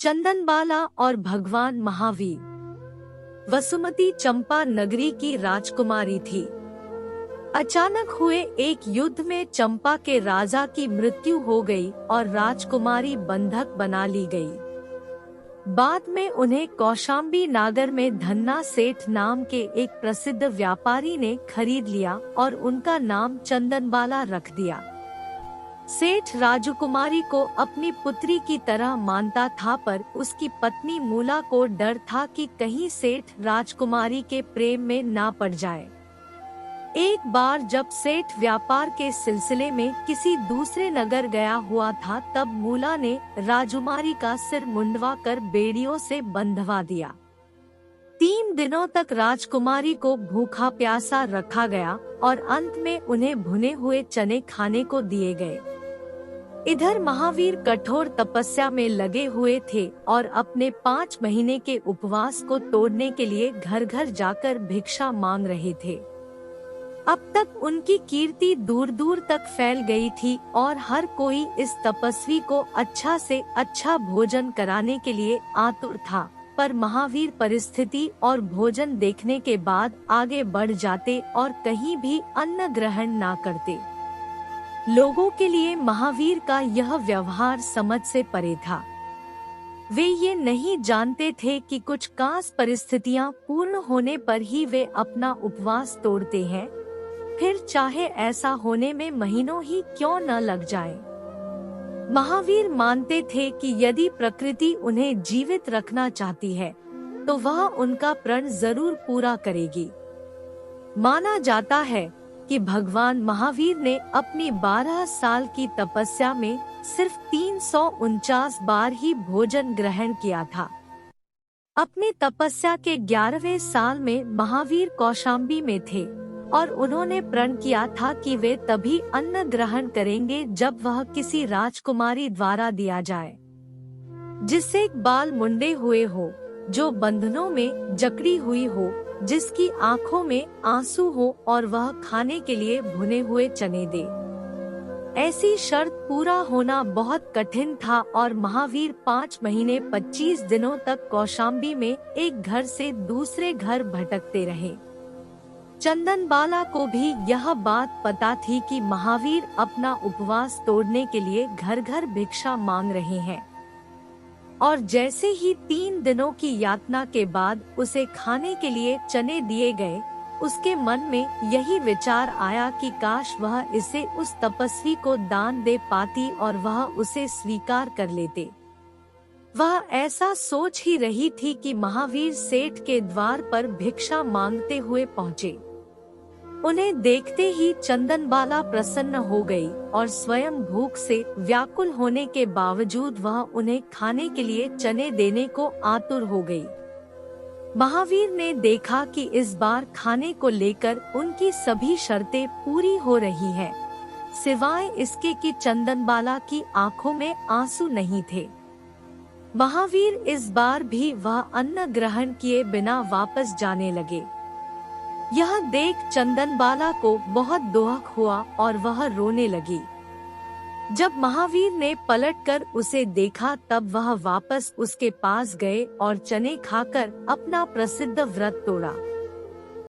चंदनबाला और भगवान महावीर। वसुमती चंपा नगरी की राजकुमारी थी। अचानक हुए एक युद्ध में चंपा के राजा की मृत्यु हो गई और राजकुमारी बंधक बना ली गई। बाद में उन्हें कौशाम्बी नागर में धन्ना सेठ नाम के एक प्रसिद्ध व्यापारी ने खरीद लिया और उनका नाम चंदनबाला रख दिया। सेठ राजकुमारी को अपनी पुत्री की तरह मानता था, पर उसकी पत्नी मूला को डर था कि कहीं सेठ राजकुमारी के प्रेम में ना पड़ जाए। एक बार जब सेठ व्यापार के सिलसिले में किसी दूसरे नगर गया हुआ था, तब मूला ने राजकुमारी का सिर मुंडवा कर बेड़ियों से बंधवा दिया। 3 दिनों तक राजकुमारी को भूखा प्यासा रखा गया और अंत में उन्हें भुने हुए चने खाने को दिए गए। इधर महावीर कठोर तपस्या में लगे हुए थे और अपने 5 महीने के उपवास को तोड़ने के लिए घर घर जाकर भिक्षा मांग रहे थे। अब तक उनकी कीर्ति दूर दूर तक फैल गई थी और हर कोई इस तपस्वी को अच्छा से अच्छा भोजन कराने के लिए आतुर था, पर महावीर परिस्थिति और भोजन देखने के बाद आगे बढ़ जाते और कहीं भी अन्न ग्रहण ना करते। लोगों के लिए महावीर का यह व्यवहार समझ से परे था। वे ये नहीं जानते थे कि कुछ खास परिस्थितियां पूर्ण होने पर ही वे अपना उपवास तोड़ते हैं, फिर चाहे ऐसा होने में महीनों ही क्यों न लग जाए। महावीर मानते थे कि यदि प्रकृति उन्हें जीवित रखना चाहती है तो वह उनका प्रण जरूर पूरा करेगी। माना जाता है कि भगवान महावीर ने अपनी 12 साल की तपस्या में सिर्फ 349 बार ही भोजन ग्रहण किया था। अपनी तपस्या के 11वें साल में महावीर कौशाम्बी में थे और उन्होंने प्रण किया था कि वे तभी अन्न ग्रहण करेंगे जब वह किसी राजकुमारी द्वारा दिया जाए, जिससे बाल मुंडे हुए हो, जो बंधनों में जकड़ी हुई हो, जिसकी आंखों में आंसू हो और वह खाने के लिए भुने हुए चने दे। ऐसी शर्त पूरा होना बहुत कठिन था और महावीर 5 महीने 25 दिनों तक कौशाम्बी में एक घर से दूसरे घर भटकते रहे। चंदनबाला को भी यह बात पता थी कि महावीर अपना उपवास तोड़ने के लिए घर घर भिक्षा मांग रहे हैं, और जैसे ही 3 दिनों की यातना के बाद उसे खाने के लिए चने दिए गए, उसके मन में यही विचार आया कि काश वह इसे उस तपस्वी को दान दे पाती और वह उसे स्वीकार कर लेते। वह ऐसा सोच ही रही थी कि महावीर सेठ के द्वार पर भिक्षा मांगते हुए पहुँचे। उन्हें देखते ही चंदनबाला प्रसन्न हो गई और स्वयं भूख से व्याकुल होने के बावजूद वह उन्हें खाने के लिए चने देने को आतुर हो गई। महावीर ने देखा कि इस बार खाने को लेकर उनकी सभी शर्तें पूरी हो रही हैं, सिवाय इसके कि चंदनबाला की आंखों में आंसू नहीं थे। महावीर इस बार भी वह अन्न ग्रहण किए बिना वापस जाने लगे। यह देख चंदनबाला को बहुत दुख हुआ और वह रोने लगी। जब महावीर ने पलटकर उसे देखा तब वह वापस उसके पास गए और चने खाकर अपना प्रसिद्ध व्रत तोड़ा।